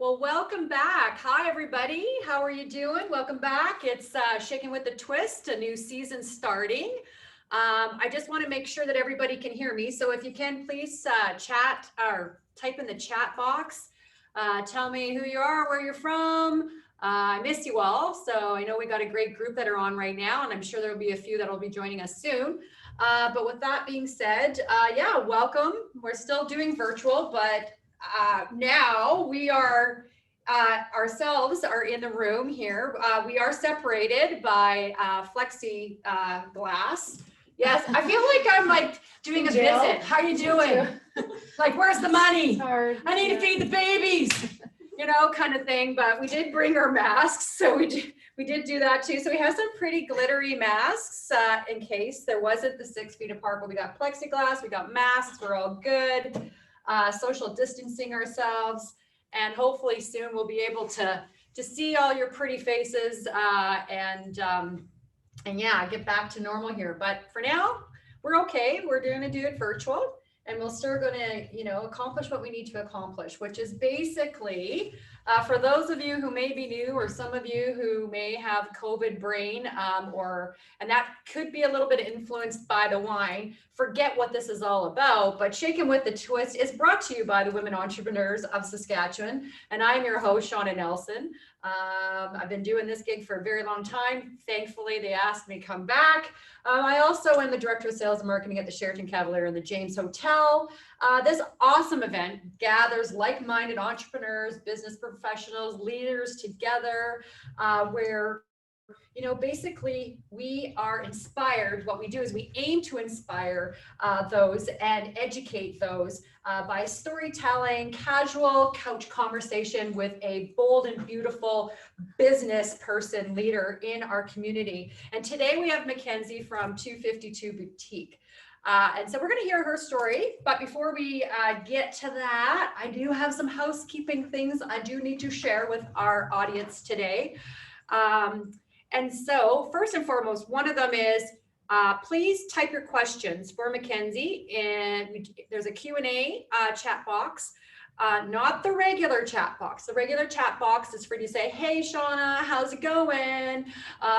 Well, welcome back. Hi, everybody. How are you doing? Welcome back. It's Shaking with a Twist, a new season starting. I just want to make sure that everybody can hear me. So if you can, please chat or type in the chat box. Tell me who you are, where you're from. I miss you all. So I know we got a great group that are on right now, and I'm sure there will be a few that will be joining us soon. But with that being said, yeah, welcome. We're still doing virtual, but now we are ourselves are in the room here. We are separated by flexi glass. Yes, I feel like I'm like doing a visit. How you doing? Like, where's the money? I need to feed the babies, you know, kind of thing. But we did bring our masks, so we did do that too. So we have some pretty glittery masks in case there wasn't the 6 feet apart. But we got plexiglass, we got masks. We're all good. Social distancing ourselves, and hopefully soon we'll be able to see all your pretty faces and yeah, get back to normal here. But for now, we're okay. We're going to do it virtual, and we're still going to, you know, accomplish what we need to accomplish, which is basically for those of you who may be new, or some of you who may have COVID brain, and that could be a little bit influenced by the wine, forget what this is all about. But Shaking with the Twist is brought to you by the Women Entrepreneurs of Saskatchewan, and I'm your host, Shauna Nelson. I've been doing this gig for a very long time. Thankfully, they asked me to come back. I also am the Director of Sales and Marketing at the Sheraton Cavalier and the James Hotel. This awesome event gathers like-minded entrepreneurs, business professionals, leaders together, where, you know, basically we are inspired. What we do is we aim to inspire those and educate those by storytelling, casual couch conversation with a bold and beautiful business person leader in our community. And today we have Mackenzie from 252 Boutique. And so we're going to hear her story. But before we get to that, I do have some housekeeping things I do need to share with our audience today. And so first and foremost, one of them is please type your questions for Mackenzie. And there's a Q&A chat box. Not the regular chat box. The regular chat box is for you to say, hey, Shauna, how's it going?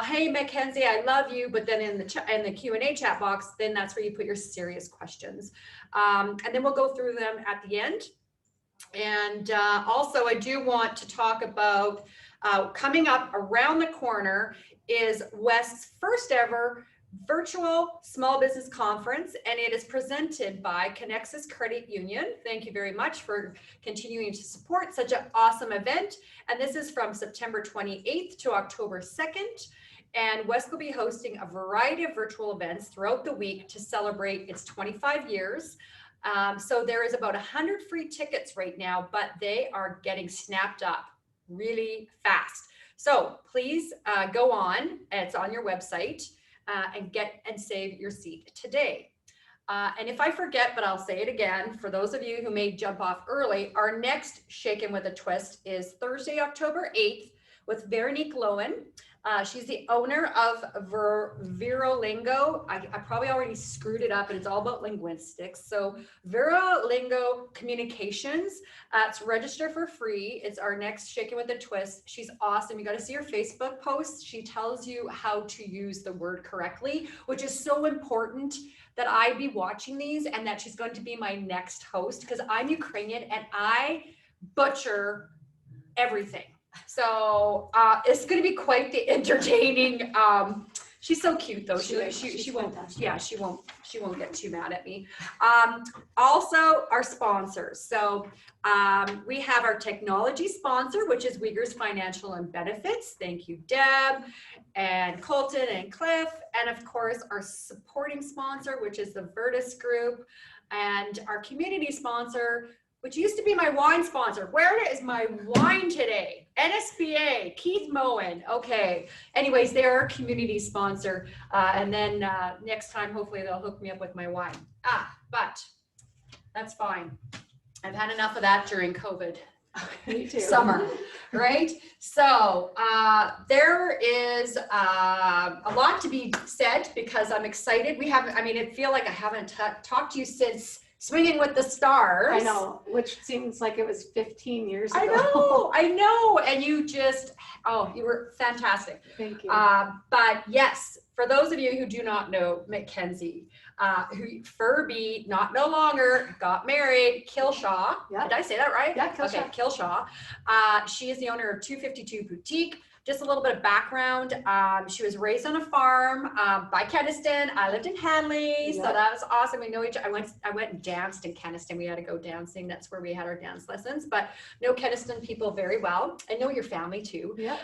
Hey, Mackenzie, I love you. But then in the Q&A chat box, then that's where you put your serious questions. And then we'll go through them at the end. And also, I do want to talk about coming up around the corner is West's first ever virtual small business conference, and it is presented by Connexus Credit Union. Thank you very much for continuing to support such an awesome event. And this is from September 28th to October 2nd. And West will be hosting a variety of virtual events throughout the week to celebrate its 25 years. So there is about 100 free tickets right now, but they are getting snapped up really fast. So please go on, it's on your website, and get and save your seat today. And if I forget, but I'll say it again, for those of you who may jump off early, our next Shaken with a Twist is Thursday, October 8th with Veronique Lowen. She's the owner of Verolingo. I probably already screwed it up, and it's all about linguistics. So Verolingo Communications, it's registered for free. It's our next Shaken with a Twist. She's awesome. You got to see her Facebook posts. She tells you how to use the word correctly, which is so important that I be watching these, and that she's going to be my next host, because I'm Ukrainian and I butcher everything. So it's going to be quite the entertaining. She's so cute though. She won't. Yeah, she won't get too mad at me. Also, our sponsors. So we have our technology sponsor, which is Uyghurs Financial and Benefits. Thank you, Deb and Colton and Cliff, and of course our supporting sponsor, which is the Virtus Group, and our community sponsor, which used to be my wine sponsor. Where is my wine today? NSBA, Keith Moen. Okay. Anyways, they're our community sponsor. And then next time, hopefully they'll hook me up with my wine. But that's fine. I've had enough of that during COVID. Me too. Summer, right? So there is a lot to be said, because I'm excited. I feel like I haven't talked to you since Swinging with the Stars. I know, which seems like it was 15 years ago. I know. And you just, you were fantastic. Thank you. But yes, for those of you who do not know Mackenzie, who Firby, no longer, got married, Kilshaw. Yeah. Did I say that right? Yeah, Kilshaw. Okay, Kilshaw. She is the owner of 252 Boutique. Just a little bit of background. She was raised on a farm by Keniston. I lived in Hanley, so that was awesome. We know each. I went and danced in Keniston. We had to go dancing. That's where we had our dance lessons. But know Keniston people very well. I know your family too. Yeah.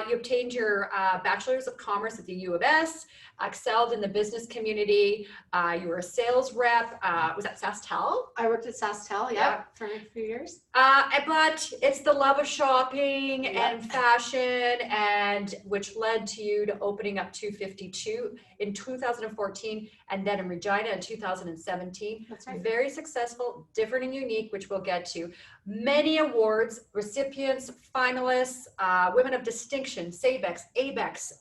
You obtained your Bachelor's of Commerce at the U of S. Excelled in the business community. You were a sales rep. Was that SaskTel? I worked at SaskTel, for a few years. But it's the love of shopping and fashion, and which led to you to opening up 252 in 2014, and then in Regina in 2017. That's right. Very successful, different and unique, which we'll get to. Many awards, recipients, finalists, women of distinction, SABEX, ABEX,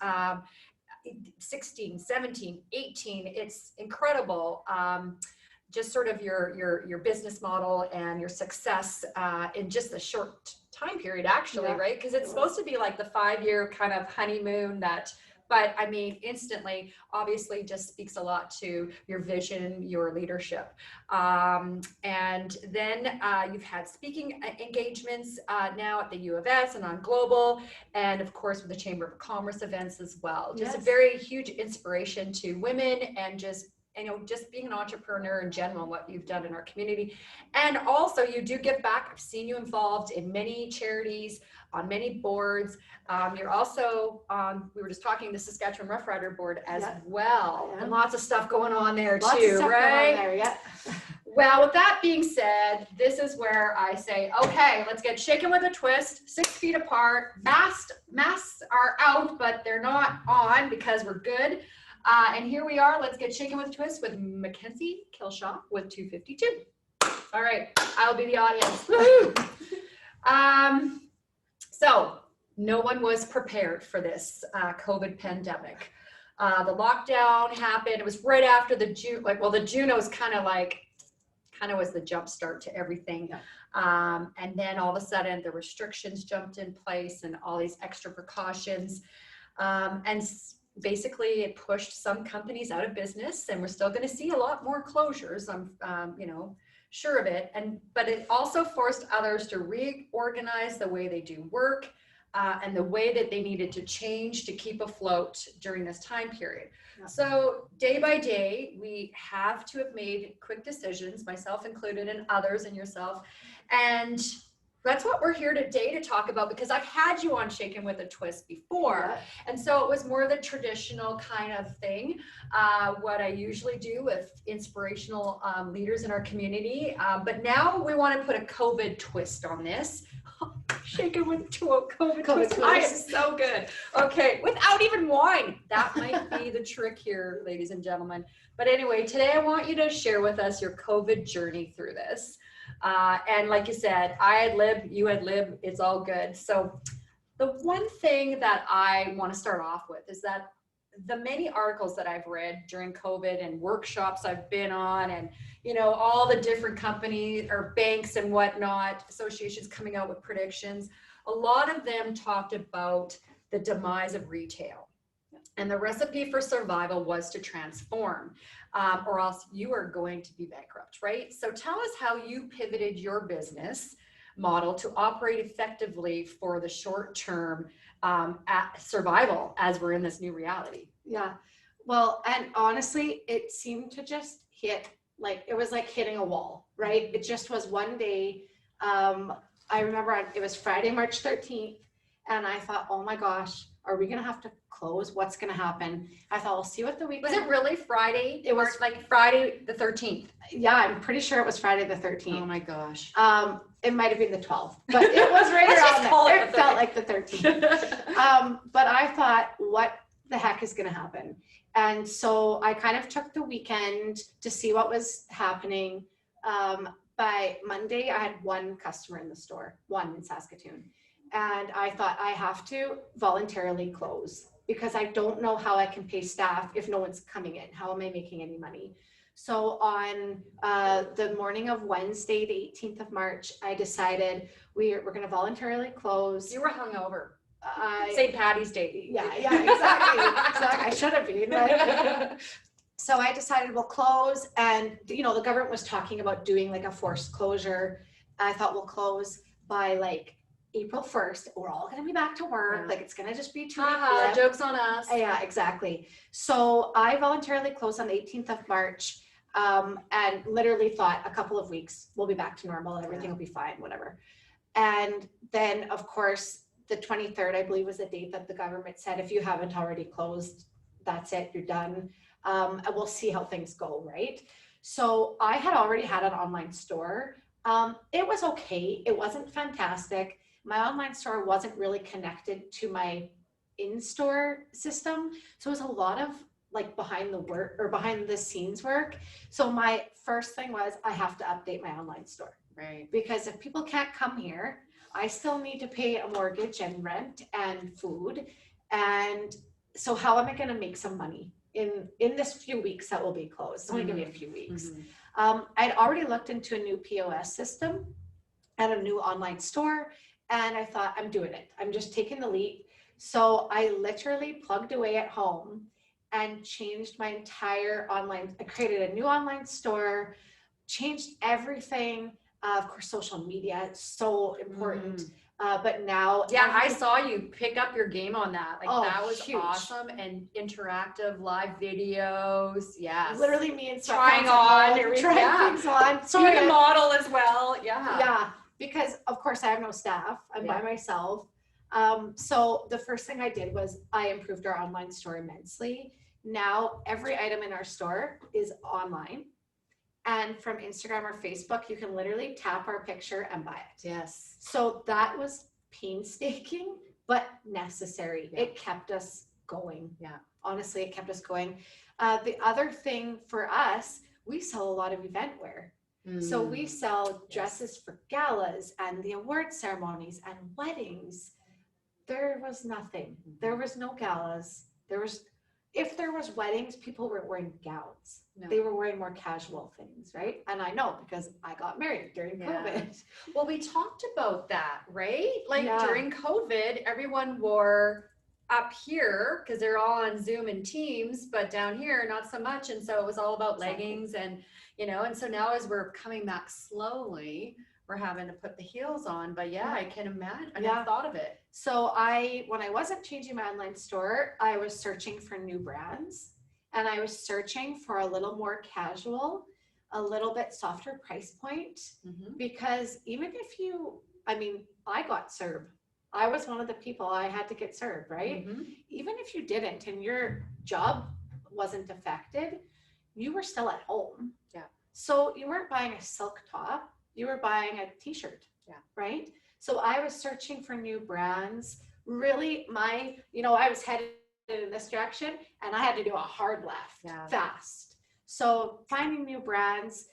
16, 17, 18. It's incredible. Just sort of your business model and your success in just a short time period, actually, right? Because it's supposed to be like the 5-year kind of honeymoon but I mean, instantly, obviously just speaks a lot to your vision, your leadership. And then you've had speaking engagements now at the U of S and on Global, and of course with the Chamber of Commerce events as well. Just a very huge inspiration to women, and just being an entrepreneur in general, what you've done in our community. And also you do give back. I've seen you involved in many charities, on many boards. You're also on, we were just talking, the Saskatchewan Rough Rider board as well. And lots of stuff going on there too, right? Going on there, Well, with that being said, this is where I say, okay, let's get shaken with a twist, 6 feet apart. Masks are out, but they're not on because we're good. And here we are. Let's get shaken with a twist with Mackenzie Kilshaw with 252. All right, I'll be the audience. So no one was prepared for this COVID pandemic. The lockdown happened. It was right after the June, the Junos kind of was the jump start to everything. And then all of a sudden the restrictions jumped in place and all these extra precautions. And basically it pushed some companies out of business, and we're still going to see a lot more closures. I'm sure of it. But it also forced others to reorganize the way they do work and the way that they needed to change to keep afloat during this time period. So day by day, we have to have made quick decisions, myself included, and others, and yourself. And that's what we're here today to talk about, because I've had you on Shaken with a Twist before. And so it was more the traditional kind of thing, what I usually do with inspirational leaders in our community. But now we want to put a COVID twist on this. Shaken with a COVID twist. I am so good. Okay, without even wine. That might be the trick here, ladies and gentlemen. But anyway, today I want you to share with us your COVID journey through this. And like you said, I had lived, you had lived, it's all good. So the one thing that I want to start off with is that the many articles that I've read during COVID and workshops I've been on, and all the different companies or banks and whatnot, associations coming out with predictions, a lot of them talked about the demise of retail. And the recipe for survival was to transform, or else you are going to be bankrupt, right? So tell us how you pivoted your business model to operate effectively for the short term survival as we're in this new reality. Yeah. Well, and honestly, it seemed to just hit, it was like hitting a wall, right? It just was one day. I remember it was Friday, March 13th. And I thought, oh my gosh, are we going to have to close? What's going to happen? I thought, we'll see what the weekend. Was it really Friday? It was like Friday the 13th. Yeah, I'm pretty sure it was Friday the 13th. Oh my gosh. It might have been the 12th, but it was right around there. It felt like the 13th. But I thought, what the heck is going to happen? And so I kind of took the weekend to see what was happening. By Monday, I had one customer in the store, one in Saskatoon. And I thought, I have to voluntarily close because I don't know how I can pay staff if no one's coming in. How am I making any money? So on the morning of Wednesday, the 18th of March, I decided we're going to voluntarily close. You were hungover. I St. Patty's Day. Yeah, exactly. I should have been. Right? So I decided we'll close, and the government was talking about doing like a forced closure. I thought we'll close by like April 1st. We're all going to be back to work. Like it's going to just be 2 weeks. Joke's on us. Yeah, exactly. So I voluntarily closed on the 18th of March, and literally thought a couple of weeks we'll be back to normal. Everything will be fine, whatever. And then, of course, the 23rd, I believe, was the date that the government said, if you haven't already closed, that's it, you're done. And we'll see how things go, right? So I had already had an online store. It was okay. It wasn't fantastic. My online store wasn't really connected to my in-store system. So it was a lot of like behind the scenes work. So my first thing was I have to update my online store. Right. Because if people can't come here, I still need to pay a mortgage and rent and food. And so how am I going to make some money in this few weeks that will be closed? It's only going to be a few weeks. I'd already looked into a new POS system and a new online store. And I thought, I'm doing it. I'm just taking the leap. So I literally plugged away at home and changed my entire online. I created a new online store, changed everything. Of course, social media is so important. But now, I saw you pick up your game on that. Like that was huge. Awesome, and interactive live videos. Yes, literally me and trying on, trying things on. So being a model as well. Yeah, because of course I have no staff. I'm by myself. So the first thing I did was I improved our online store immensely. Now every item in our store is online. And from Instagram or Facebook, you can literally tap our picture and buy it. Yes. So that was painstaking, but necessary. It kept us going. Yeah. Honestly, it kept us going. The other thing for us, we sell a lot of event wear. So we sell dresses for galas and the award ceremonies and weddings. There was nothing. There was no galas. If there was weddings, people were wearing gowns. No. They were wearing more casual things, right? And I know because I got married during COVID. Well, we talked about that, right? Like during COVID, everyone wore up here because they're all on Zoom and Teams, but down here, not so much. And so it was all about leggings and, and so now as we're coming back slowly, we're having to put the heels on, but I can imagine. I never thought of it. So when I wasn't changing my online store, I was searching for new brands, and I was searching for a little more casual, a little bit softer price point, because even if I got served. I was one of the people I had to get served, right? Even if you didn't and your job wasn't affected, you were still at home. Yeah. So you weren't buying a silk top. You were buying a t-shirt, right? So I was searching for new brands. Really, I was headed in this direction and I had to do a hard left fast. So finding new brands,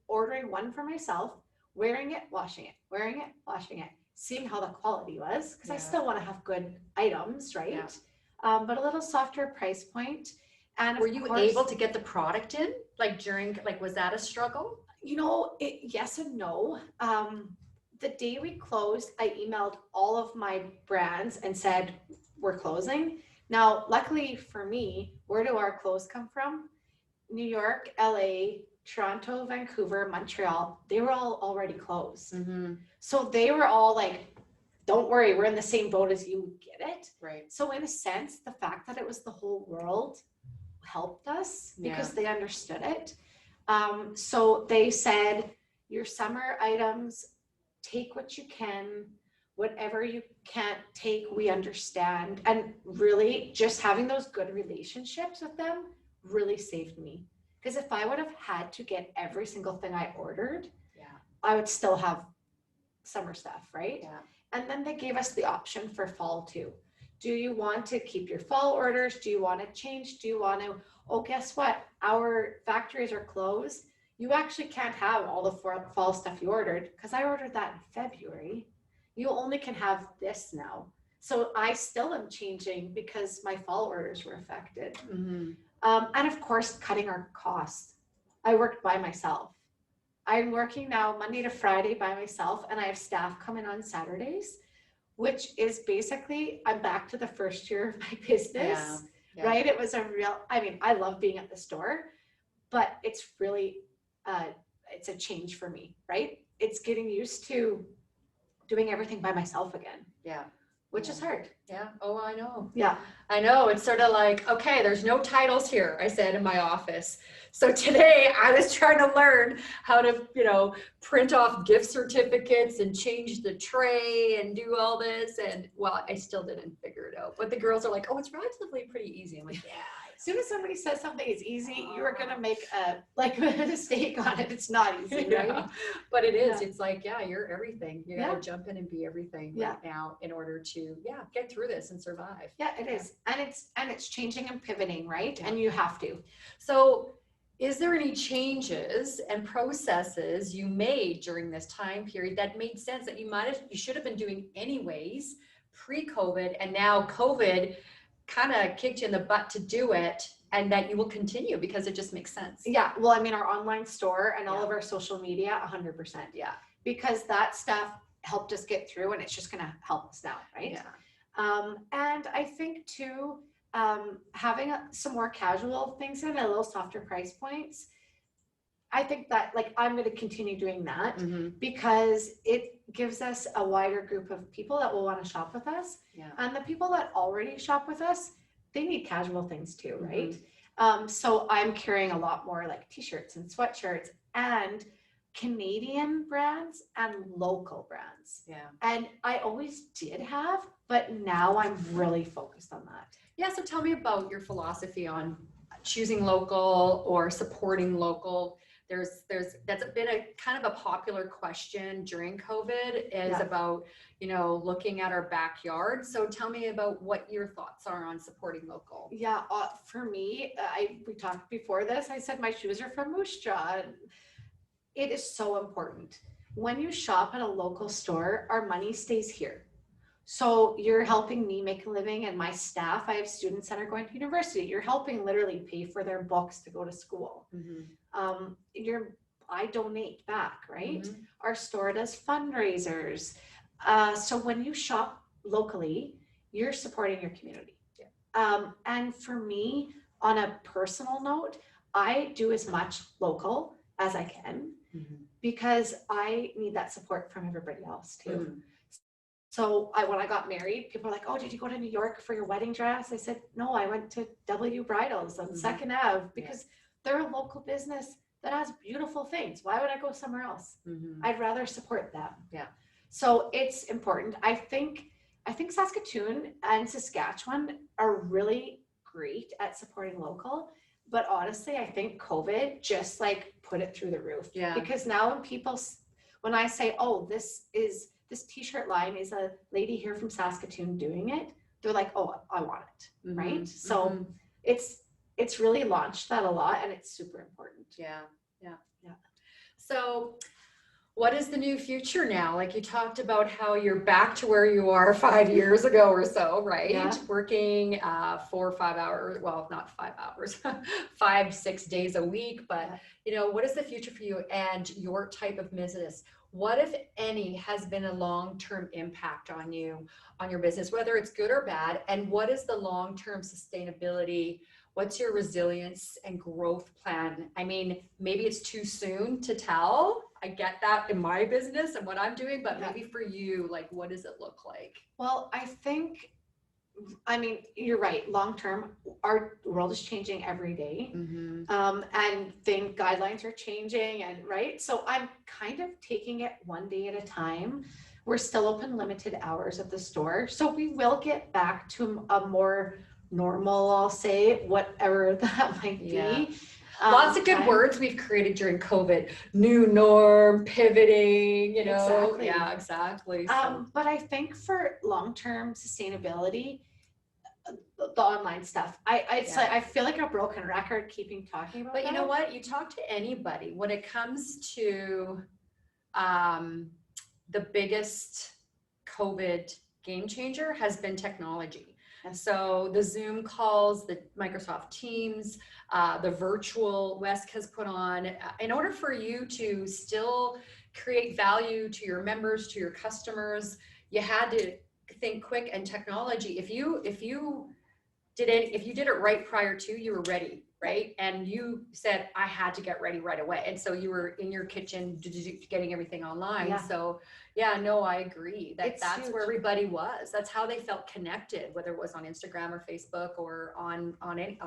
ordering one for myself, wearing it, washing it, seeing how the quality was, because I still want to have good items, right? Yeah. But a little softer price point. And were you able to get the product in was that a struggle? Yes and no. The day we closed, I emailed all of my brands and said, we're closing. Now, luckily for me, where do our clothes come from? New York, LA, Toronto, Vancouver, Montreal, they were all already closed. So they were all like, don't worry, we're in the same boat as you, get it? Right. So in a sense, the fact that it was the whole world helped us because they understood it. So they said, your summer items, take what you can, whatever you can't take, we understand. And really just having those good relationships with them really saved me. Because if I would have had to get every single thing I ordered, I would still have summer stuff, right? Yeah. And then they gave us the option for fall too. Do you want to keep your fall orders? Do you want to change? Do you want to, guess what? Our factories are closed. You actually can't have all the fall stuff you ordered because I ordered that in February. You only can have this now. So I still am changing because my fall orders were affected. And of course, cutting our costs. I worked by myself. I'm working now Monday to Friday by myself, and I have staff come in on Saturdays, which is basically, I'm back to the first year of my business, right? It was a real, I mean, I love being at the store, but it's really, it's a change for me, right? It's getting used to doing everything by myself again. Yeah. Which is hard. Yeah. Oh, I know. Yeah. I know. It's sort of like, okay, there's no titles here, I said in my office. So today I was trying to learn how to, print off gift certificates and change the tray and do all this. And well, I still didn't figure it out. But the girls are like, oh, it's relatively pretty easy. I'm like, yeah. As soon as somebody says something is easy, you are going to make a mistake on it. It's not easy, right? Yeah, but it is. Yeah. It's like, yeah, you're everything. You got to jump in and be everything right now in order to, get through this and survive. Yeah, it is. And it's changing and pivoting, right? Yeah. And you have to. So is there any changes and processes you made during this time period that made sense that you should have been doing anyways pre-COVID, and now COVID kind of kicked you in the butt to do it, and that you will continue because it just makes sense? Yeah. Well, I mean, our online store and all of our social media, 100%. Yeah. Because that stuff helped us get through, and it's just going to help us now, right? Yeah. And I think too, having some more casual things in a little softer price points, I think that I'm going to continue doing that because it gives us a wider group of people that will want to shop with us. Yeah. And the people that already shop with us, they need casual things too, right? So I'm carrying a lot more t-shirts and sweatshirts and Canadian brands and local brands. Yeah. And I always did have, but now I'm really focused on that. Yeah. So tell me about your philosophy on choosing local or supporting local. That's been a kind of a popular question during COVID is about, looking at our backyard. So tell me about what your thoughts are on supporting local. Yeah. For me, we talked before this, I said my shoes are from Moose Jaw. It is so important. When you shop at a local store, our money stays here. So you're helping me make a living, and my staff, I have students that are going to university. You're helping literally pay for their books to go to school. I donate back, right? Our store does fundraisers. So when you shop locally, you're supporting your community. Yeah. And for me, on a personal note, I do as much local as I can because I need that support from everybody else too. So when I got married, people were like, oh, did you go to New York for your wedding dress? I said, no, I went to W Bridals on 2nd Ave because they're a local business that has beautiful things. Why would I go somewhere else? I'd rather support them. Yeah. So it's important. I think Saskatoon and Saskatchewan are really great at supporting local, but honestly, I think COVID just put it through the roof. Yeah. Because now when I say, oh, this t-shirt line is a lady here from Saskatoon doing it, they're like, oh, I want it. Right. So it's really launched that a lot, and it's super important. Yeah. So what is the new future now? You talked about how you're back to where you are 5 years ago or so, right? Yeah. Working 4 or 5 hours, well, not 5 hours, 5-6 days a week, but what is the future for you and your type of business? What, if any, has been a long-term impact on you, on your business, whether it's good or bad? And what is the long-term sustainability? What's your resilience and growth plan? I mean, maybe it's too soon to tell. I get that in my business and what I'm doing, but maybe for you, what does it look like? Well, I mean, you're right. Long-term, our world is changing every day. And guidelines are changing, and right. So I'm kind of taking it one day at a time. We're still open limited hours at the store. So we will get back to a more normal, I'll say, whatever that might be. Yeah. Lots of good words we've created during COVID. New norm, pivoting, Exactly. Yeah, exactly. But I think for long-term sustainability, the online stuff, I feel like a broken record keeping talking about But that. You know what? You talk to anybody when it comes to the biggest COVID game changer has been technology. So the Zoom calls, the Microsoft Teams, the virtual Wesk has put on, in order for you to still create value to your members, to your customers, you had to think quick. And technology, if you did it right prior to, you were ready, right? And you said, I had to get ready right away. And so you were in your kitchen getting everything online. Yeah. So yeah, no, I agree It's that's huge. where everybody was. That's how they felt connected, whether it was on Instagram or Facebook or on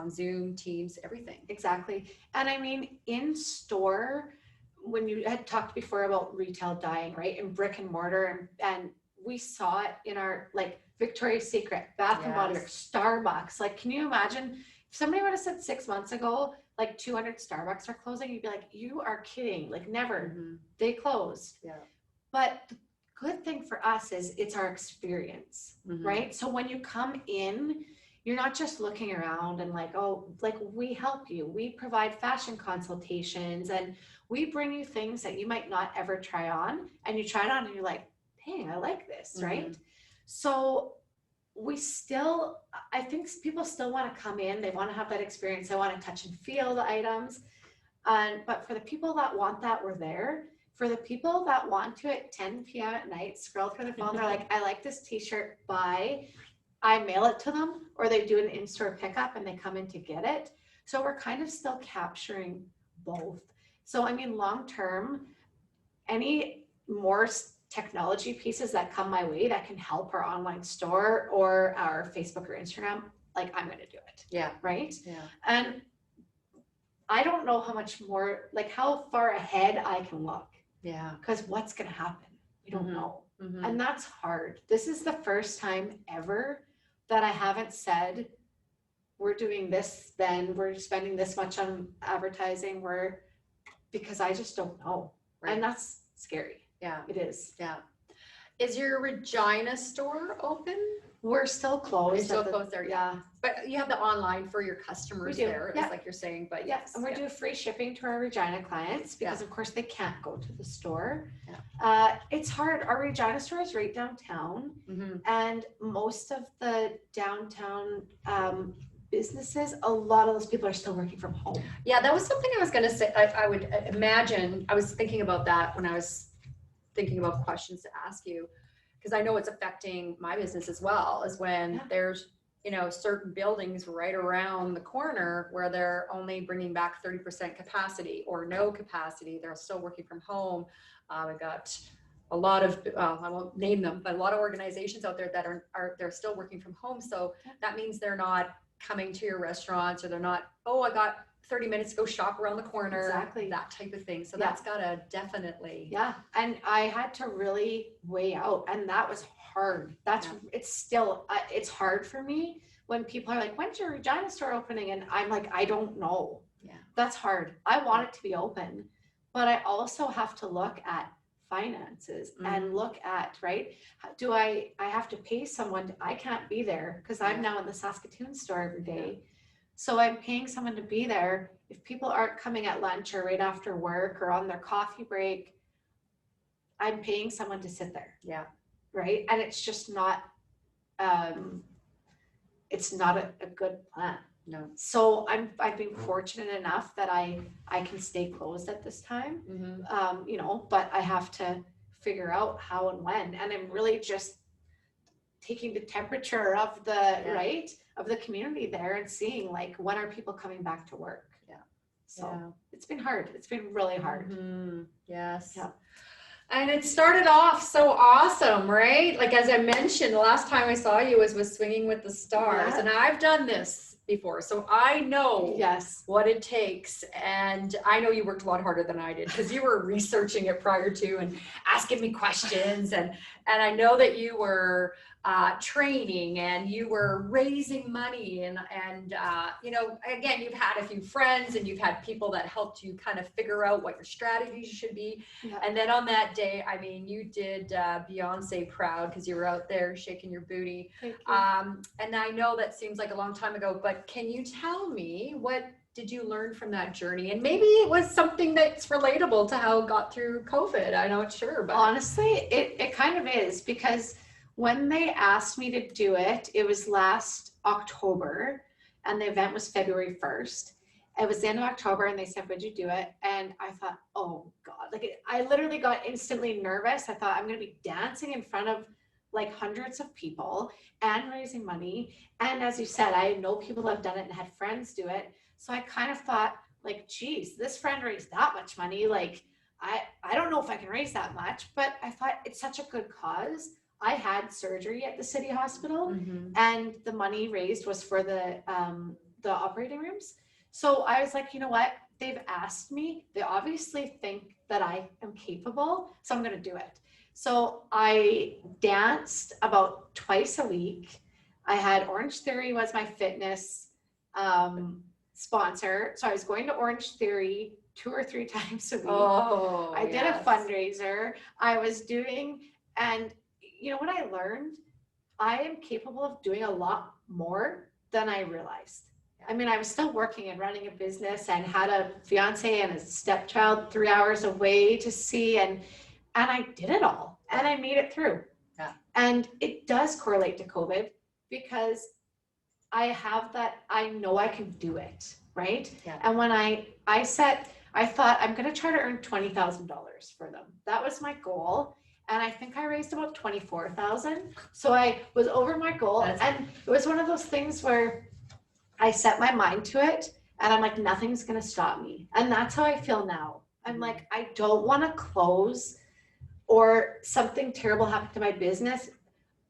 Zoom, Teams, everything. Exactly. And I mean, in store, when you had talked before about retail dying, right? In brick and mortar, and we saw it in our, like, Victoria's Secret, Bath and Body Works, Starbucks. Like, can you imagine if somebody would have said 6 months ago, like 200 Starbucks are closing? You'd be like, you are kidding. Like, never. Mm-hmm. They closed. Yeah. But the good thing for us is it's our experience, Mm-hmm. right? So when you come in, you're not just looking around and like, oh, like, we help you. We provide fashion consultations and we bring you things that you might not ever try on, and you try it on and you're like, dang, I like this, Mm-hmm. right? So I think people still want to come in, they want to have that experience, they want to touch and feel the items. But for the people that want that, we're there. For the people that want to at 10 p.m. at night, scroll through their phone, they're like, I like this t-shirt, buy. I mail it to them, or they do an in-store pickup and they come in to get it. So we're kind of still capturing both. So I mean, long-term, any more technology pieces that come my way that can help our online store or our Facebook or Instagram, like, I'm going to do it. Yeah. Right. Yeah. And I don't know how much more, like, how far ahead I can look. Yeah. Because what's going to happen? We don't Mm-hmm. know. Mm-hmm. And that's hard. This is the first time ever that I haven't said, we're doing this, then we're spending this much on advertising, because I just don't know. Right. And that's scary. Yeah. It is. Yeah. Is your Regina store open? We're still closed. You're still closed there, yeah. But you have the online for your customers We do, there, yeah. it's like you're saying, but Yes, and we do free shipping to our Regina clients because, Yeah. of course, they can't go to the store. Yeah. It's hard. Our Regina store is right downtown, Mm-hmm. and most of the downtown businesses, a lot of those people are still working from home. Yeah, that was something I was going to say. I would imagine, I was thinking about that when I was thinking about questions to ask you, because I know it's affecting my business as well, is when Yeah. there's, certain buildings right around the corner where they're only bringing back 30% capacity or no capacity. They're still working from home. We got a lot of, I won't name them, but a lot of organizations out there that they're still working from home. So that means they're not coming to your restaurants, or they're not, oh, I got 30 minutes to go shop around the corner. Exactly. That type of thing. So Yeah. that's gotta definitely. Yeah, and I had to really weigh out, and that was hard. It's still, it's hard for me when people are like, when's your Regina store opening? And I'm like, I don't know. Yeah. That's hard. I want it to be open, but I also have to look at finances and look at, right? Do I have to pay someone? I can't be there because I'm now in the Saskatoon store every day. So I'm paying someone to be there. If people aren't coming at lunch or right after work or on their coffee break, I'm paying someone to sit there. Yeah. Right. And it's just not, it's not a good plan. No. So I've been fortunate enough that I can stay closed at this time. Mm-hmm. But I have to figure out how and when. And I'm really just taking the temperature of of the community there and seeing, like, when are people coming back to work? Yeah. So it's been hard. It's been really hard. Mm-hmm. Yes. Yeah. And it started off so awesome, right? Like, as I mentioned, the last time I saw you was with Swinging with the Stars. Yeah. And I've done this before, so I know Yes. what it takes. And I know you worked a lot harder than I did, because you were researching it prior to and asking me questions. And I know that you were training and you were raising money. And again, you've had a few friends and you've had people that helped you kind of figure out what your strategies should be. Yeah. And then on that day, I mean, you did Beyonce proud, because you were out there shaking your booty. Thank you. And I know that seems like a long time ago, but can you tell me, what did you learn from that journey? And maybe it was something that's relatable to how it got through COVID. I'm not sure, but honestly, it kind of is, because when they asked me to do it, it was last October and the event was February 1st. It was the end of October and they said, would you do it? And I thought, oh God, I literally got instantly nervous. I thought I'm going to be dancing in front of like hundreds of people and raising money. And as you said, I know people have done it and had friends do it. So I kind of thought like, geez, this friend raised that much money. Like, I don't know if I can raise that much, but I thought it's such a good cause. I had surgery at the city hospital and the money raised was for the operating rooms. So I was like, you know what? They've asked me. They obviously think that I am capable, so I'm going to do it. So I danced about twice a week. I had Orange Theory was my fitness sponsor. So I was going to Orange Theory 2 or 3 times a week. Oh, I did a fundraiser. I was doing, and you know what I learned? I am capable of doing a lot more than I realized. I mean, I was still working and running a business and had a fiance and a stepchild 3 hours away to see, and I did it all and I made it through. Yeah. And it does correlate to COVID because I have that, I know I can do it, right? Yeah. And when I thought I'm going to try to earn $20,000 for them. That was my goal. And I think I raised about 24,000. So I was over my goal. And it was one of those things where I set my mind to it and I'm like, nothing's going to stop me. And that's how I feel now. I'm like, I don't want to close or something terrible happen to my business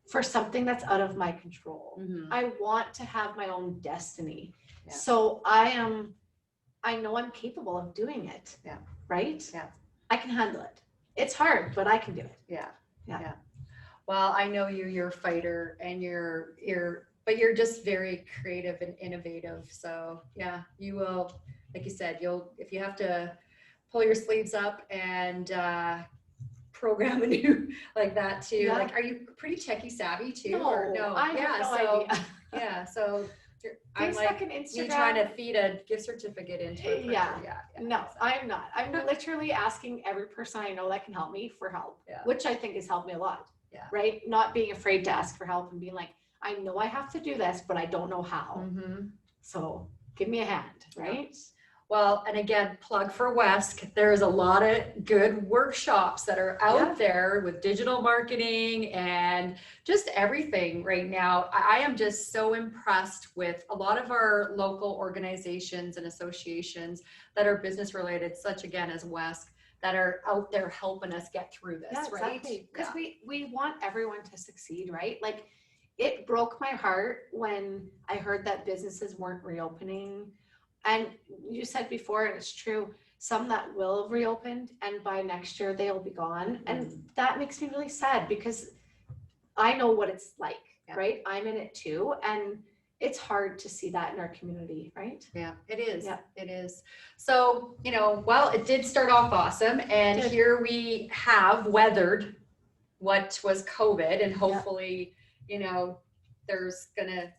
for something that's out of my control. I want to have my own destiny. Yeah. So I know I'm capable of doing it. Yeah. Right? Yeah. I can handle it. It's hard, but I can do it. Yeah. Yeah. Well, I know you're a fighter and but you're just very creative and innovative. So yeah, you will, like you said, if you have to pull your sleeves up and program a new like that too. Yeah. Like, are you pretty techie savvy too? No, I have no idea. Yeah. So I'm like me trying to feed a gift certificate into it. Yeah. No, I'm not. I'm literally asking every person I know that can help me for help, which I think has helped me a lot. Yeah. Right. Not being afraid to ask for help and being like, I know I have to do this, but I don't know how. So give me a hand. Right. Well, and again, plug for Wesk. There's a lot of good workshops that are out there with digital marketing and just everything right now. I am just so impressed with a lot of our local organizations and associations that are business related, such again as Wesk, that are out there helping us get through this, right? Because we want everyone to succeed, right? Like, it broke my heart when I heard that businesses weren't reopening. And you said before, and it's true, some that will have reopened and by next year they'll be gone. And that makes me really sad because I know what it's like, right? I'm in it too. And it's hard to see that in our community, right? Yeah, it is. Yeah. It is. So, well, it did start off awesome. And here we have weathered what was COVID, and hopefully, there's gonna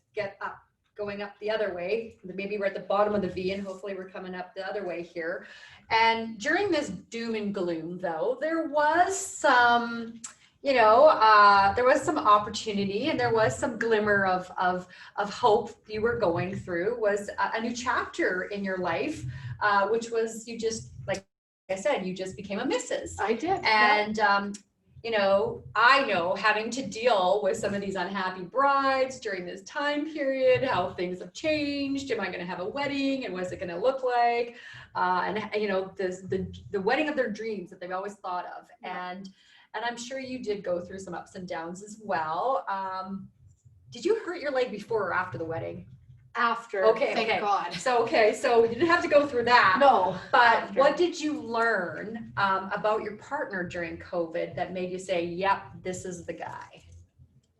going up the other way. Maybe we're at the bottom of the V and hopefully we're coming up the other way here. And during this doom and gloom though, there was some, there was some opportunity and there was some glimmer of hope you were going through, was a new chapter in your life, which was you just, like I said, you just became a Mrs. I did. And, I know having to deal with some of these unhappy brides during this time period, how things have changed. Am I going to have a wedding and what's it going to look like? And the wedding of their dreams that they've always thought of. And I'm sure you did go through some ups and downs as well. Did you hurt your leg before or after the wedding? After. Thank God. So you didn't have to go through that. No. But after. What did you learn about your partner during COVID that made you say, yep, this is the guy?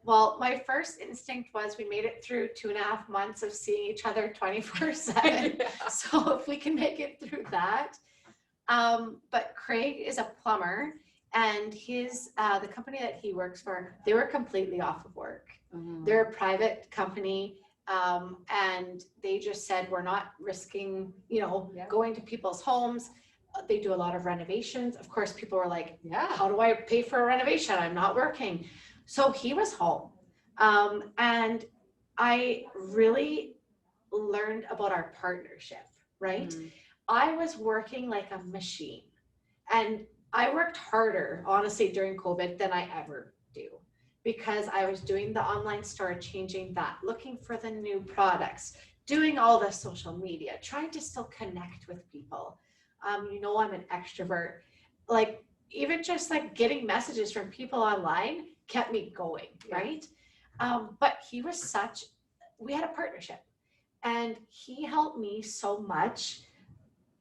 Well, my first instinct was we made it through 2.5 months of seeing each other 24/7. So if we can make it through that. But Craig is a plumber, and the company that he works for, they were completely off of work. They're a private company. And they just said, we're not risking, going to people's homes. They do a lot of renovations. Of course, people were like, how do I pay for a renovation? I'm not working. So he was home. And I really learned about our partnership, right? Mhm. I was working like a machine, and I worked harder, honestly, during COVID than I ever do, because I was doing the online store, changing that, looking for the new products, doing all the social media, trying to still connect with people. I'm an extrovert. Like, even just like getting messages from people online kept me going, Yeah. right? But we had a partnership, and he helped me so much.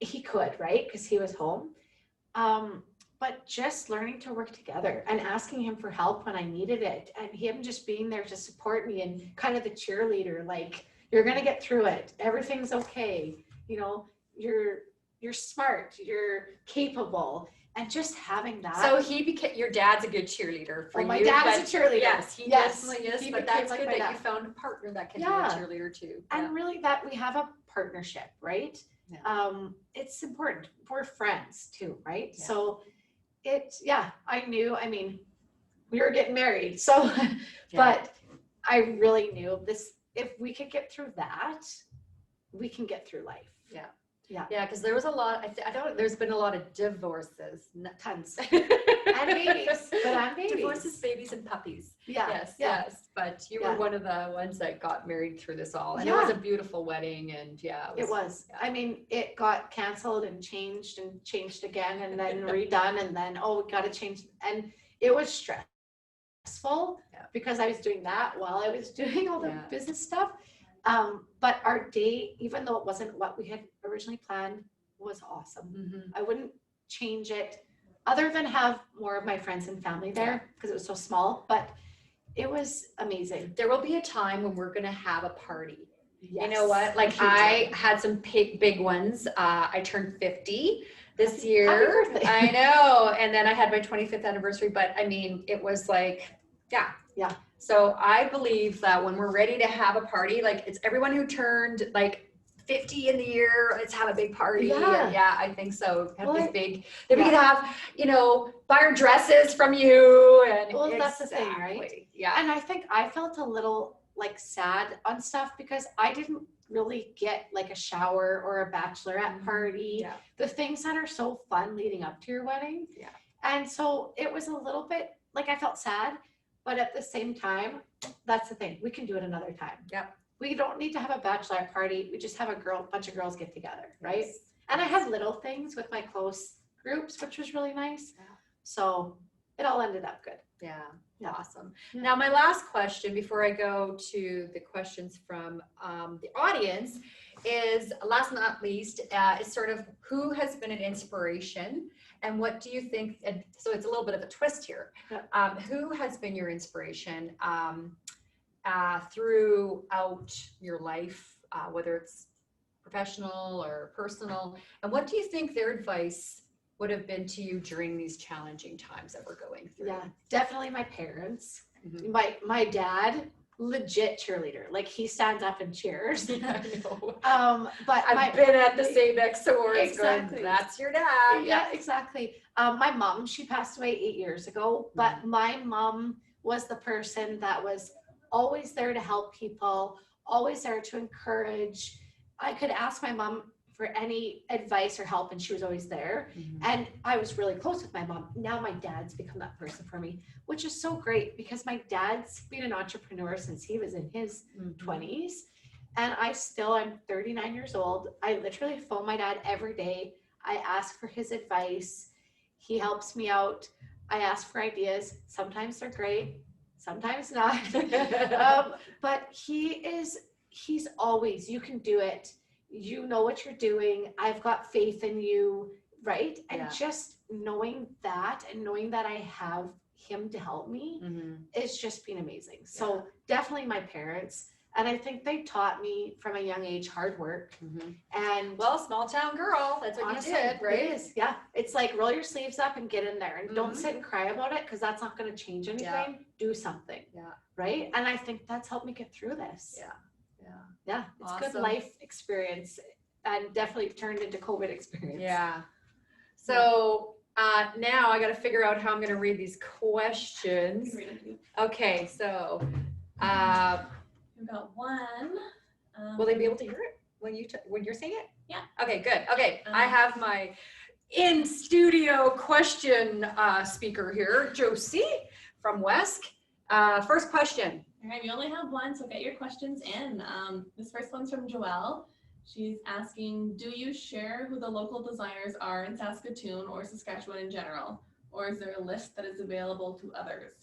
He could, right? Because he was home. Um, but just learning to work together and asking him for help when I needed it, and him just being there to support me and kind of the cheerleader, like, you're gonna get through it. Everything's okay. You're smart, you're capable, and just having that. So he became, your dad's a good cheerleader for Oh, my you. dad but is a cheerleader. Yes, he Yes, definitely is, he but became that's like good my that you dad. found a partner that can Yeah. be a cheerleader too. And really that we have a partnership, right? Yeah. It's important. We're friends too, right? Yeah. So I knew, we were getting married. So, but I really knew this, if we could get through that, we can get through life. Yeah. Yeah. Yeah, because there was a lot, there's been a lot of divorces. Tons. And babies, but I'm babies. Divorces, babies, and puppies. Yeah. Yes. But you were Yeah. one of the ones that got married through this all. And it Yeah. was a beautiful wedding, and It was. yeah. It got canceled and changed again and then redone, and then, we got to change. And it was stressful because I was doing that while I was doing all the business stuff. But our day, even though it wasn't what we had originally planned, was awesome. Mhm. I wouldn't change it other than have more of my friends and family there because it was so small, but it was amazing. There will be a time when we're going to have a party. Yes. You know what? Like, I had some big ones. I turned 50 this year. Happy birthday. I know. And then I had my 25th anniversary, but it was like, yeah. So I believe that when we're ready to have a party, like, it's everyone who turned like 50 in the year, let's have a big party. Yeah. And I think so. Have this Well, big, then we could have, buy our dresses from you. And well, that's the thing, right? Yeah. And I think I felt a little like sad on stuff because I didn't really get like a shower or a bachelorette party. Yeah. The things that are so fun leading up to your wedding. Yeah. And so it was a little bit like I felt sad, but at the same time, that's the thing. We can do it another time. Yep. We don't need to have a bachelorette party. We just have a bunch of girls get together, right? Yes. And I had little things with my close groups, which was really nice. Yeah. So it all ended up good. Yeah. Yeah. Awesome. Now, my last question before I go to the questions from the audience is, last but not least, is sort of who has been an inspiration, and what do you think? And so it's a little bit of a twist here. Yeah. Who has been your inspiration throughout your life, whether it's professional or personal, and what do you think their advice would have been to you during these challenging times that we're going through? Yeah, definitely my parents. Mhm. My dad, legit cheerleader. Like, he stands up and cheers. Yeah, I know. But I've been at the same awards. Exactly. Going, that's your dad. Yeah, exactly. My mom, she passed away 8 years ago, but my mom was the person that was always there to help people, always there to encourage. I could ask my mom for any advice or help, and she was always there. Mhm. And I was really close with my mom. Now my dad's become that person for me, which is so great because my dad's been an entrepreneur since he was in his 20s. And I'm 39 years old. I literally phone my dad every day. I ask for his advice. He helps me out. I ask for ideas. Sometimes they're great, sometimes not. But he's always, you can do it. You know what you're doing. I've got faith in you, right? And just knowing that, and knowing that I have him to help me, it's just been amazing. So definitely my parents. And I think they taught me from a young age hard work. And well, small town girl, that's what honestly, you did, right? It is. Yeah. It's like, roll your sleeves up and get in there, and don't sit and cry about it, because that's not going to change anything. Yeah. Do something. Yeah. Right. And I think that's helped me get through this. Yeah. Yeah. It's Awesome. good life experience, and definitely turned into COVID experience. Yeah. So now I got to figure out how I'm going to read these questions. Okay. So We've got one. Will they be able to hear it when you're saying it? Yeah. Okay, good. Okay, I have my in studio question speaker here, Josie from Wesk. First question. All right, we only have one, so get your questions in. This first one's from Joelle. She's asking, do you share who the local designers are in Saskatoon or Saskatchewan in general? Or is there a list that is available to others?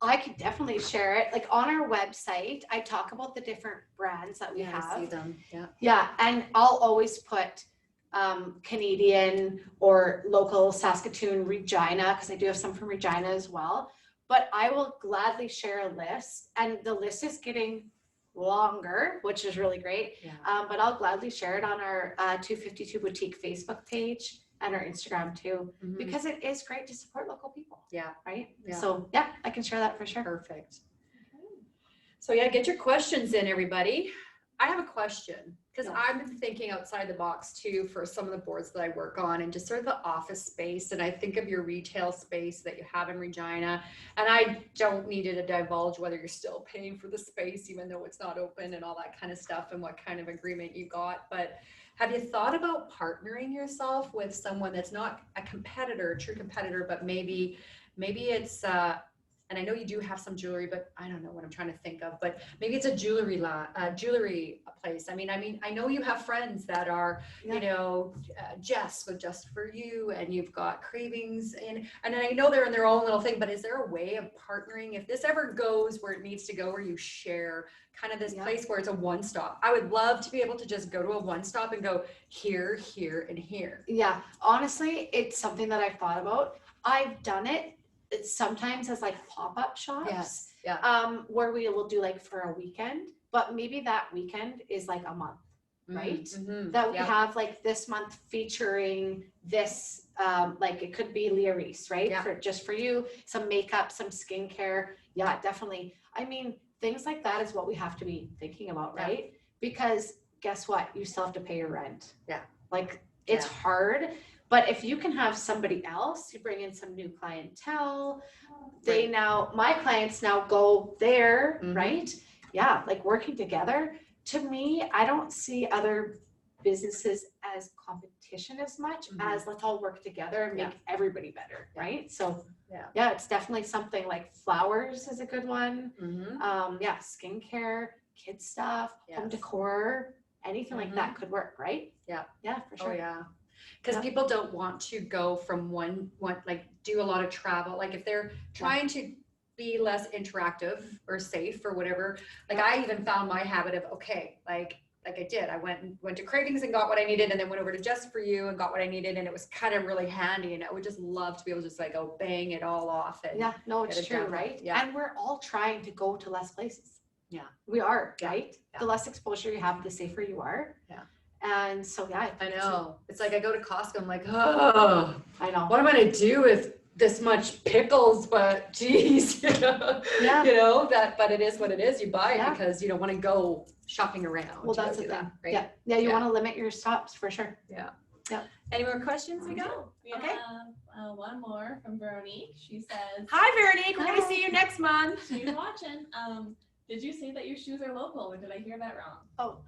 I could definitely share it. Like on our website, I talk about the different brands that we have. I see them. Yeah. Yeah, and I'll always put Canadian or local Saskatoon, Regina, because I do have some from Regina as well. But I will gladly share a list, and the list is getting longer, which is really great. Yeah. But I'll gladly share it on our 252 Boutique Facebook page and our Instagram too, because it is great to support local people. Yeah. Right? Yeah. So yeah, I can share that for sure. Perfect. So yeah, get your questions in, everybody. I have a question because I've been thinking outside the box too for some of the boards that I work on, and just sort of the office space. And I think of your retail space that you have in Regina, and I don't need you to divulge whether you're still paying for the space, even though it's not open and all that kind of stuff, and what kind of agreement you got. But have you thought about partnering yourself with someone that's not a competitor, a true competitor, but maybe it's, and I know you do have some jewelry, but I don't know what I'm trying to think of, but maybe it's a jewelry place. I mean, I know you have friends that are, you know, Jess with Just For You, and you've got Cravings, and I know they're in their own little thing, but is there a way of partnering if this ever goes where it needs to go, where you share kind of this place where it's a one-stop? I would love to be able to just go to a one-stop and go here, here, and here. Yeah, honestly, it's something that I've thought about. I've done it. It's sometimes as like pop-up shops. Yes. Yeah. Where we will do like for a weekend, but maybe that weekend is like a month, right? That we have like this month featuring this, like it could be Leah Reese, right? Yeah. For Just For You, some makeup, some skincare. Yeah, definitely. I mean, things like that is what we have to be thinking about, right? Because guess what? You still have to pay your rent. Yeah. Like it's hard. But if you can have somebody else, you bring in some new clientele, my clients now go there, right? Yeah, like working together. To me, I don't see other businesses as competition as much as let's all work together and make everybody better, right? So yeah, it's definitely something like flowers is a good one. Skincare, kids stuff, home decor, anything like that could work, right? Yeah, for sure. Oh yeah. Because people don't want to go from one like do a lot of travel. Like if they're trying to be less interactive or safe or whatever, like I even found my habit of like I did. I went to Cravings and got what I needed, and then went over to Just For You and got what I needed, and it was kind of really handy. And I would just love to be able to just like go bang it all off. And it's true, right? Yeah. And we're all trying to go to less places. Yeah, we are, right? The less exposure you have, the safer you are. Yeah. And so I know. It's like I go to Costco, I'm like, oh, I know. What am I gonna do with this much pickles? But geez, you know, but it is what it is. You buy it because you don't want to go shopping around. Well, that's the thing. Right? Yeah, you want to limit your stops for sure. Yeah. Yeah. Any more questions we got? We have one more from Veronique. She says, hi Veronique, we're gonna see you next month. She's watching. Did you say that your shoes are local, or did I hear that wrong? Oh,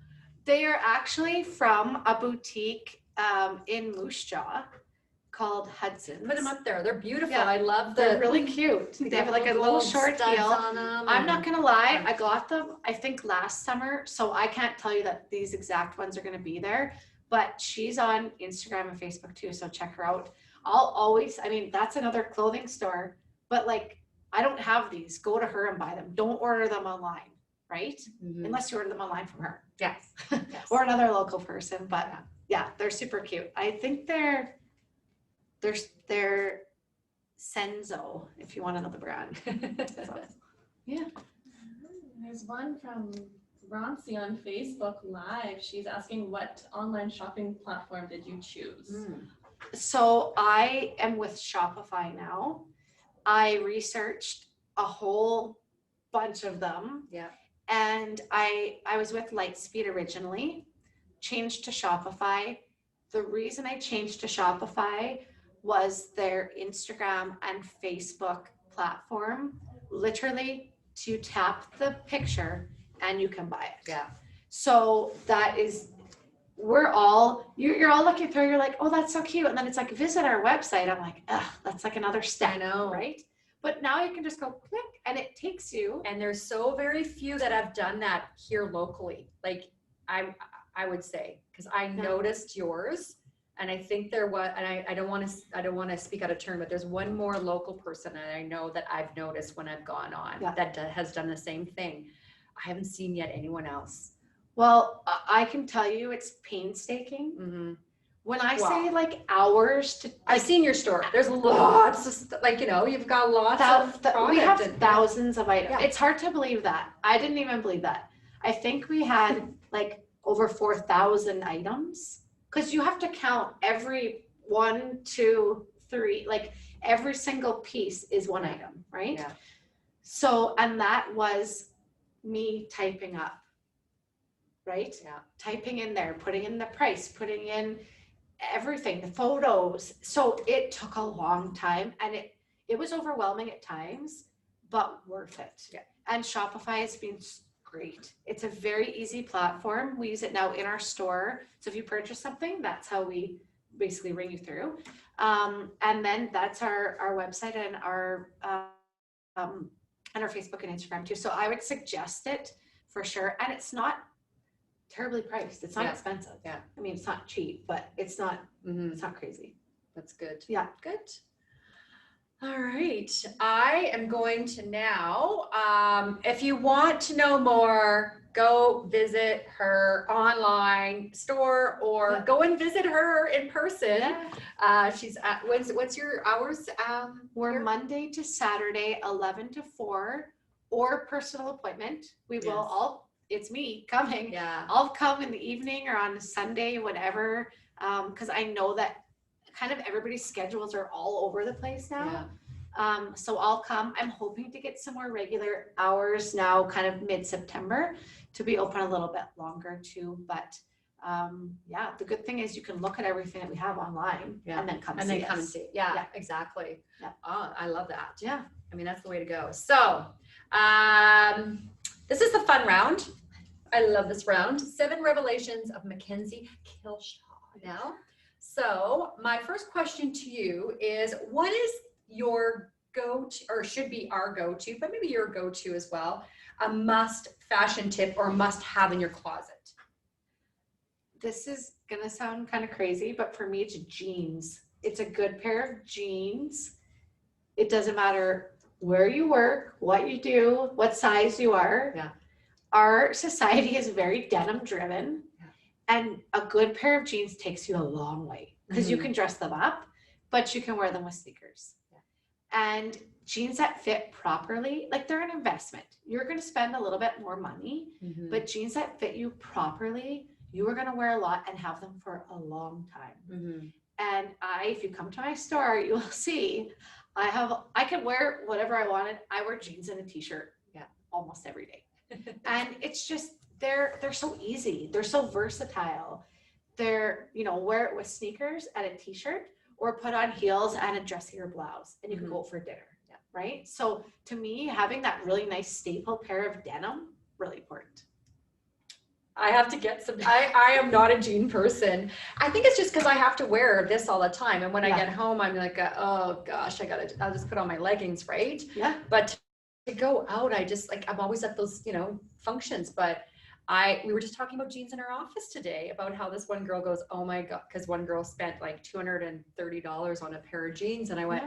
they are actually from a boutique in Moose Jaw called Hudson's. Put them up there. They're beautiful. Yeah. I love They're really cute. They have like a little short heel. On them. I'm not gonna lie, I got them I think last summer, so I can't tell you that these exact ones are gonna be there, but she's on Instagram and Facebook too, so check her out. That's another clothing store, but like I don't have these. Go to her and buy them. Don't order them online, right? Unless you order them online from her. Yes. Or another local person, but yeah, they're super cute. I think they're Senzo, if you want to know the brand. So, yeah. There's one from Roncy on Facebook Live. She's asking, what online shopping platform did you choose? So I am with Shopify now. I researched a whole bunch of them. Yeah. And I was with Lightspeed originally, changed to Shopify. The reason I changed to Shopify was their Instagram and Facebook platform. Literally, to tap the picture and you can buy it. Yeah. So that is, you're all looking through, you're like, oh, that's so cute. And then it's like, visit our website. I'm like, ugh, that's like another step. I know. Right? But now you can just go click and it takes you. And there's so very few that have done that here locally. Like I would say, because I noticed yours, and I think there was, and I don't want to speak out of turn, but there's one more local person that I know that I've noticed when I've gone on that has done the same thing. I haven't seen yet anyone else. Well, I can tell you it's painstaking. Mm-hmm. When I say like hours to, I've seen your store. There's lots of like, you've got lots of product. We have thousands of items. Yeah. It's hard to believe that. I didn't even believe that. I think we had like over 4,000 items, because you have to count every 1, 2, 3, like every single piece is one item, right? Yeah. So, and that was me typing up, right? Yeah. Typing in there, putting in the price, putting in everything, the photos. So it took a long time, and it was overwhelming at times, but worth it. Yeah. And Shopify has been great. It's a very easy platform. We use it now in our store. So if you purchase something, that's how we basically ring you through. And then that's our website and our Facebook and Instagram too. So I would suggest it for sure. And it's not terribly priced. It's not expensive. Yeah. I mean, it's not cheap, but it's not, Mm-hmm. it's not crazy. That's good. Yeah. Good. All right. I am going to now, if you want to know more, go visit her online store or go and visit her in person. She's at, what's your hours? We're here? Monday to Saturday, 11 to 4, or personal appointment. We will it's me coming. Yeah. I'll come in the evening or on a Sunday, whatever. Because I know that kind of everybody's schedules are all over the place now. Yeah. So I'll come. I'm hoping to get some more regular hours now, kind of mid-September, to be open a little bit longer too. But the good thing is you can look at everything that we have online and then come see it. Yeah, exactly. Yeah. Oh, I love that. Yeah. I mean, that's the way to go. So this is the fun round. I love this round. 7 revelations of Mackenzie Kilshaw now. So my first question to you is, what is your go-to, or should be our go-to, but maybe your go-to as well, a must fashion tip or must have in your closet? This is gonna sound kind of crazy, but for me, it's jeans. It's a good pair of jeans. It doesn't matter where you work, what you do, what size you are. Yeah. Our society is very denim driven, and a good pair of jeans takes you a long way, because you can dress them up, but you can wear them with sneakers. And jeans that fit properly, like they're an investment. You're going to spend a little bit more money, but jeans that fit you properly, you are going to wear a lot and have them for a long time. And if you come to my store, you will see I can wear whatever I wanted. I wear jeans and a t-shirt almost every day. And it's just, they're so easy. They're so versatile. They're, wear it with sneakers and a t-shirt, or put on heels and a dressier blouse, and you can go for dinner, right? So to me, having that really nice staple pair of denim, really important. I have to get some, I am not a jean person. I think it's just because I have to wear this all the time. And when I get home, I'm like, oh gosh, I'll just put on my leggings, right? Yeah. But to go out, I'm always at those, functions, but we were just talking about jeans in our office today, about how this one girl goes, oh my God, because one girl spent like $230 on a pair of jeans. And I went,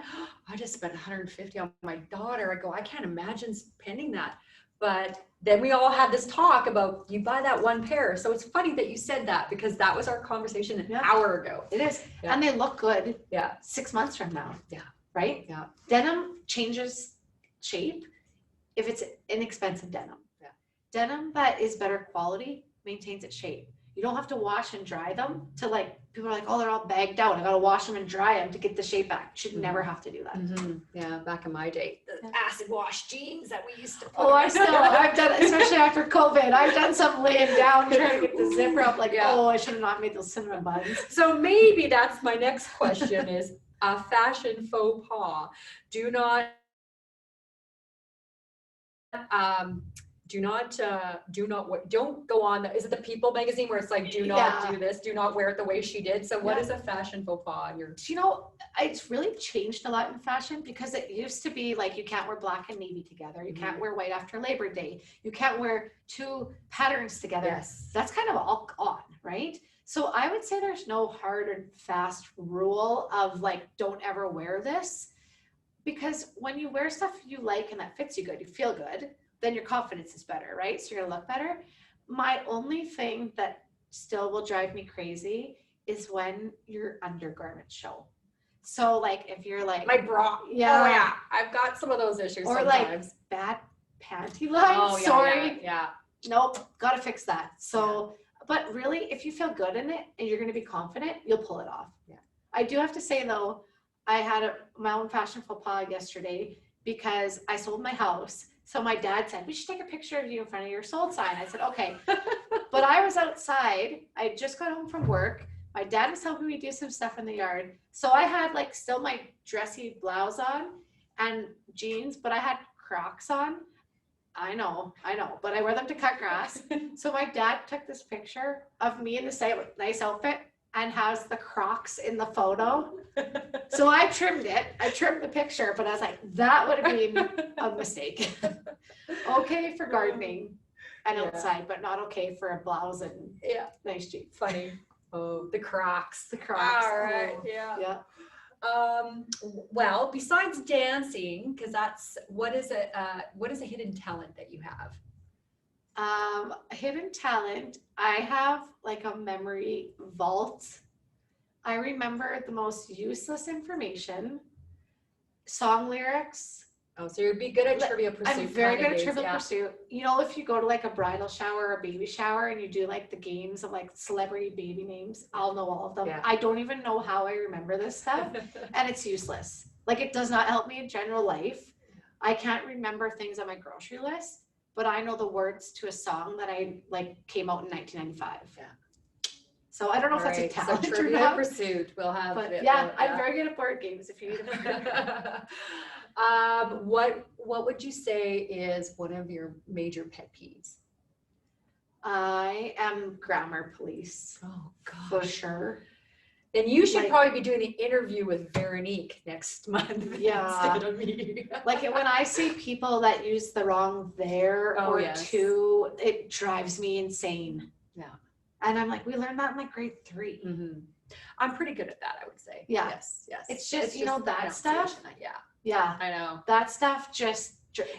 I just spent $150 on my daughter. I go, I can't imagine spending that. But then we all had this talk about, you buy that one pair. So it's funny that you said that, because that was our conversation an hour ago. It is. Yeah. And they look good 6 6 months from now. Yeah. Right? Yeah. Denim changes shape if it's inexpensive denim. Yeah. Denim that is better quality maintains its shape. You don't have to wash and dry them to, like, people are like, oh, they're all bagged out. I got to wash them and dry them to get the shape back. You should never have to do that. Yeah, back in my day, the acid wash jeans that we used to put. Oh, I've done, especially after COVID, I've done some laying down trying to get the zipper up, like, oh, I should have not made those cinnamon buns. So maybe that's my next question is a fashion faux pas. Do not don't go on is it the People magazine where it's like, do not do this, do not wear it the way she did. So what is a fashion faux pas in your? You know, it's really changed a lot in fashion, because it used to be like, you can't wear black and navy together. You can't wear white after Labor Day. You can't wear two patterns together. Yes. That's kind of all on, right? So I would say there's no hard and fast rule of like, don't ever wear this, because when you wear stuff you like and that fits you good, you feel good, then your confidence is better, right? So you're gonna look better. My only thing that still will drive me crazy is when your undergarments show. So like, if you're like My bra. Yeah. Oh yeah. I've got some of those issues or sometimes. like bad panty lines. Oh yeah. Sorry. Yeah. Nope. Gotta fix that. So, but really, if you feel good in it and you're gonna be confident, you'll pull it off. Yeah. I do have to say though, I had my own fashion faux pas yesterday because I sold my house. So my dad said, we should take a picture of you in front of your sold sign. I said, okay. But I was outside. I had just got home from work. My dad was helping me do some stuff in the yard. So I had like still my dressy blouse on and jeans, but I had Crocs on. I know, but I wear them to cut grass. So my dad took this picture of me in this nice outfit and has the Crocs in the photo. So I trimmed it. I trimmed the picture, but I was like, that would have been a mistake. Okay for gardening and outside, but not okay for a blouse and nice jeans. Funny. Oh, the Crocs. The Crocs. All right. Oh, Yeah. Well, besides dancing, because that's what is a hidden talent that you have? Hidden talent. I have like a memory vault. I remember the most useless information, song lyrics. Oh, so you'd be good at Trivia Pursuit. I'm very good at Trivial Pursuit. You know, if you go to like a bridal shower or a baby shower and you do like the games of like celebrity baby names, I'll know all of them. Yeah. I don't even know how I remember this stuff, and it's useless. Like, it does not help me in general life. I can't remember things on my grocery list, but I know the words to a song that I like came out in 1995. Yeah. So I don't know if that's a talent so or Trivia not, Pursuit will have. but it, yeah, I'm very good at board games if you need them. What would you say is one of your major pet peeves? I am grammar police. Oh For gosh. sure. Then you should Like- probably be doing the interview with Veronique next month. Yeah. Instead of me. Like, when I see people that use the wrong there Oh, or yes. to, it drives me insane. Yeah. And I'm like, we learned that in like grade 3. Mhm. I'm pretty good at that, I would say. Yeah. Yes. It's just, you know, that stuff. pronunciation. Yeah. Yeah. I know. That stuff just.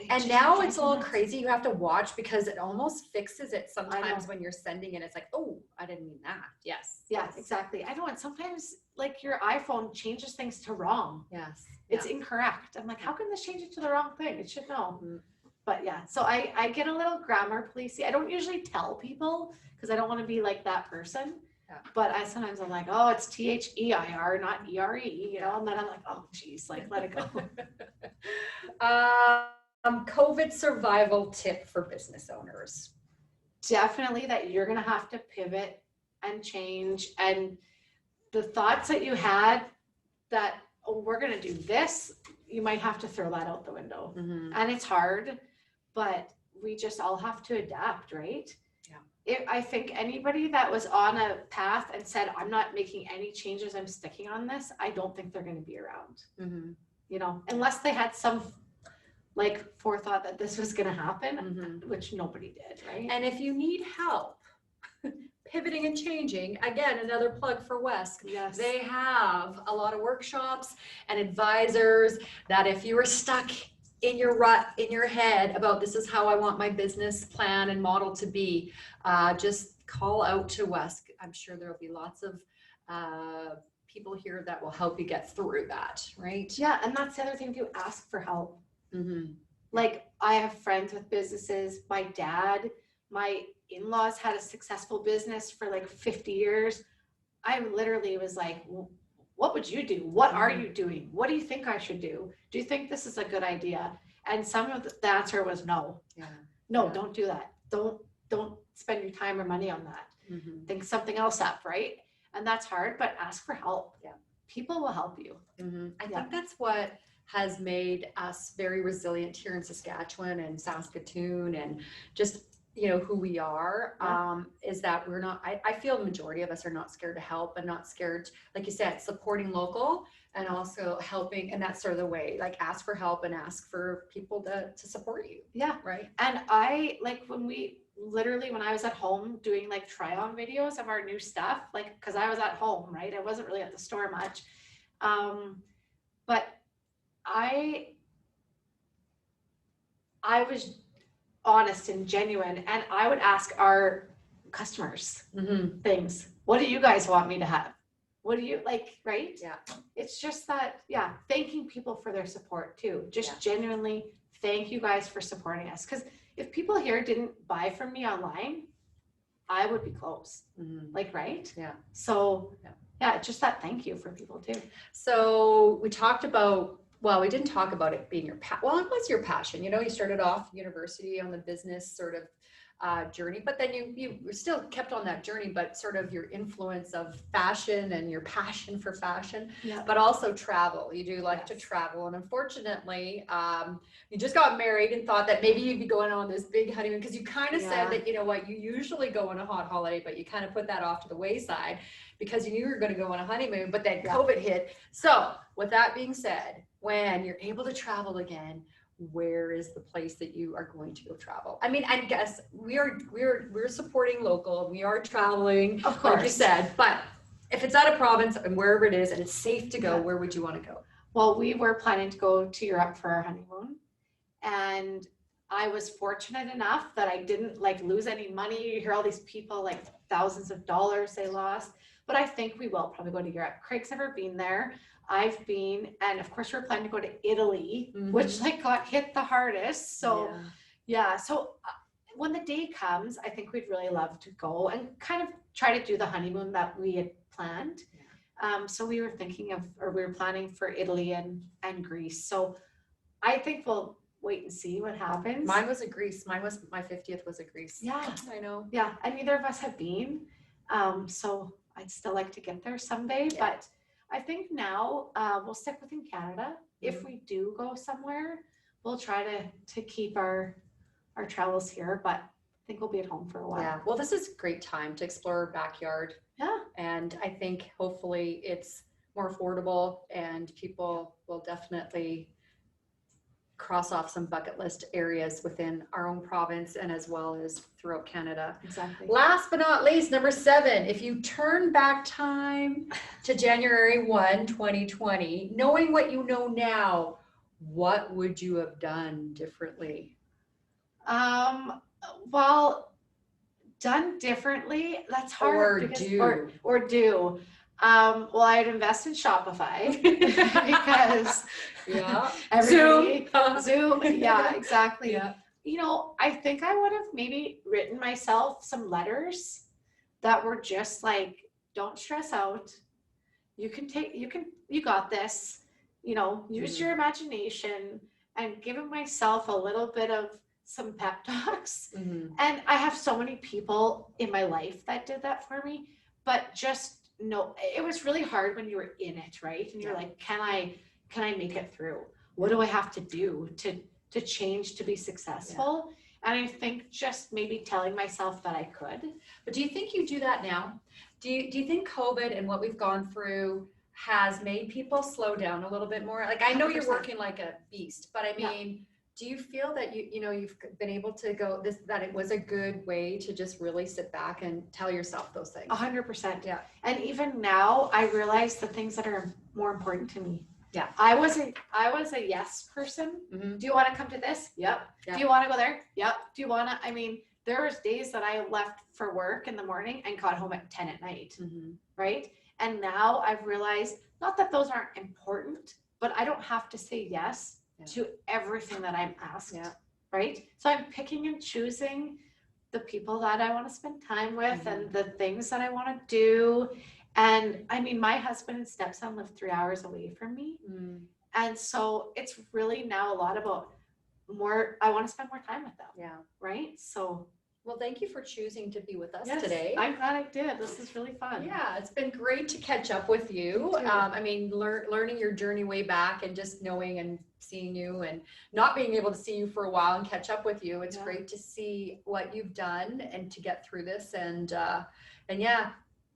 And now it's all crazy. You have to watch because it almost fixes it I sometimes know. when you're sending it. It's like, oh, I didn't mean that. Yes. Yeah, exactly. I know. And sometimes like your iPhone changes things to wrong. Yes. It's incorrect. I'm like, how can this change it to the wrong thing? It should know. Mhm. But yeah, so I get a little grammar policey. I don't usually tell people because I don't want to be like that person. Yeah. But sometimes I'm like, oh, it's THEIR, not ERE, you know, and then I'm like, oh, geez, like, let it go. COVID survival tip for business owners. Definitely that you're going to have to pivot and change. And the thoughts that you had that, oh, we're going to do this, you might have to throw that out the window. And it's hard, but we just all have to adapt, right? Yeah. I think anybody that was on a path and said, I'm not making any changes, I'm sticking on this, I don't think they're going to be around. You know, unless they had some like forethought that this was going to happen, which nobody did, right? And if you need help pivoting and changing, again, another plug for Wesk. Yes. They have a lot of workshops and advisors that if you are stuck in your rut, in your head about this is how I want my business plan and model to be, just call out to Wesk. I'm sure there'll be lots of people here that will help you get through that, right? Yeah, and that's the other thing too, ask for help. Like, I have friends with businesses. My dad, my in-laws had a successful business for like 50 years. I literally was like, what would you do? What are you doing? What do you think I should do? Do you think this is a good idea? And some of the answer was no. No, don't do that. Don't spend your time or money on that. Think something else up, right? And that's hard, but ask for help. Yeah. People will help you. I think that's what has made us very resilient here in Saskatchewan and Saskatoon, and just, you know, who we are, is that we're not, I feel the majority of us are not scared to help and not scared, like you said, supporting local and also helping. And that's sort of the way, like, ask for help and ask for people to support you. Yeah. Right. And I like when I was at home doing like try on videos of our new stuff, like, cause I was at home, right? I wasn't really at the store much. But I was honest and genuine, and I would ask our customers things. What do you guys want me to have? What do you like, right? Yeah. It's just that, thanking people for their support too. Just genuinely thank you guys for supporting us. Because if people here didn't buy from me online, I would be closed. Like, right? Yeah. So just that thank you for people too. So we talked about, well, we didn't talk about it being your well, it was your passion. You know, you started off university on the business sort of journey, but then you still kept on that journey, but sort of your influence of fashion and your passion for fashion, but also travel. You do like to travel, and unfortunately, you just got married and thought that maybe you'd be going on this big honeymoon, because you kind of said that, you know what, you usually go on a hot holiday, but you kind of put that off to the wayside because you knew you were going to go on a honeymoon, but then COVID hit. So with that being said, when you're able to travel again, where is the place that you are going to go travel? I mean, I guess we're supporting local, we are traveling, of course, like you said, but if it's out of province and wherever it is and it's safe to go, where would you want to go? Well, we were planning to go to Europe for our honeymoon, and I was fortunate enough that I didn't like lose any money. You hear all these people like thousands of dollars they lost, but I think we will probably go to Europe. Craig's never been there. I've been, and of course we're planning to go to Italy, which like got hit the hardest. So so when the day comes, I think we'd really love to go and kind of try to do the honeymoon that we had planned. So we were planning for Italy and Greece. So I think we'll wait and see what happens. Mine was a Greece. My 50th was a Greece. Yeah, I know. Yeah, and neither of us have been. So I'd still like to get there someday, but I think now we'll stick within Canada. If we do go somewhere, we'll try to keep our travels here, but I think we'll be at home for a while. Yeah, well, this is a great time to explore our backyard. Yeah. And I think hopefully it's more affordable and people will definitely cross off some bucket list areas within our own province and as well as throughout Canada. Exactly. Last but not least, number 7, if you turn back time to January 1, 2020, knowing what you know now, what would you have done differently? Well, done differently, that's hard. Or do. Well, I'd invest in Shopify because Zoom. Yeah, exactly. Yeah. You know, I think I would have maybe written myself some letters that were just like, don't stress out. You got this, you know, use your imagination, and giving myself a little bit of some pep talks. And I have so many people in my life that did that for me, but just no, it was really hard when you were in it, right? And you're like, can I make it through? What do I have to do to change to be successful? And I think just maybe telling myself that I could. But do you think you do that now? Do you think COVID and what we've gone through has made people slow down a little bit more? Like, I know 100%. You're working like a beast, but I mean, do you feel that you've been able to go that it was a good way to just really sit back and tell yourself those things? 100%. Yeah. And even now I realize the things that are more important to me. Yeah. I was a yes person. Do you want to come to this? Yep. Do you want to go there? Yep. Do you want to, I mean, there was days that I left for work in the morning and got home at 10 at night. Right. And now I've realized, not that those aren't important, but I don't have to say yes to everything that I'm asked. Right. So I'm picking and choosing the people that I want to spend time with and the things that I want to do. And I mean, my husband and stepson live 3 hours away from me. And so it's really now a lot about I want to spend more time with them. Yeah. Right. So Well, thank you for choosing to be with us Yes, today. I'm glad I did. This is really fun. Yeah, it's been great to catch up with you. Me too. I mean, learning your journey way back and just knowing and seeing you and not being able to see you for a while and catch up with you. It's Yeah. great to see what you've done and to get through this. And yeah,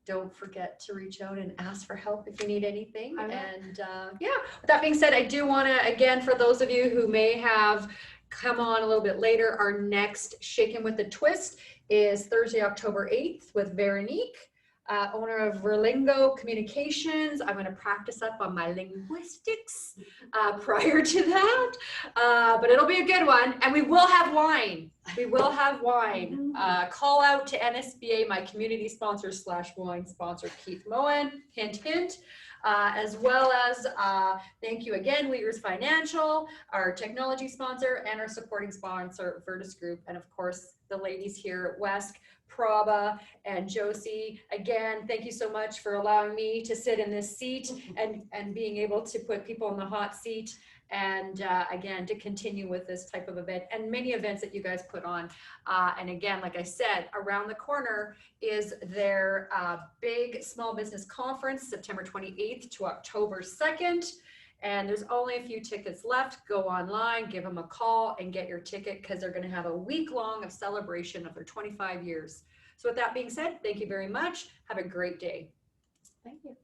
don't forget to reach out and ask for help if you need anything. I will. And yeah, with that being said, I do want to, again, for those of you who may have come on a little bit later, our next Shaken with a Twist is Thursday, October 8th with Veronique, owner of Verlingo Communications. I'm going to practice up on my linguistics prior to that, but it'll be a good one. And we will have wine. We will have wine. Call out to NSBA, my community sponsor / wine sponsor, Keith Moen. Hint, hint. As well as thank you again, Leaders Financial, our technology sponsor, and our supporting sponsor, Virtus Group, and of course, the ladies here at Wesk, Prabha, and Josie. Again, thank you so much for allowing me to sit in this seat and being able to put people in the hot seat. And again, to continue with this type of event and many events that you guys put on. And again, like I said, around the corner is their big small business conference, September 28th to October 2nd. And there's only a few tickets left. Go online, give them a call and get your ticket because they're going to have a week long of celebration of their 25 years. So with that being said, thank you very much. Have a great day. Thank you.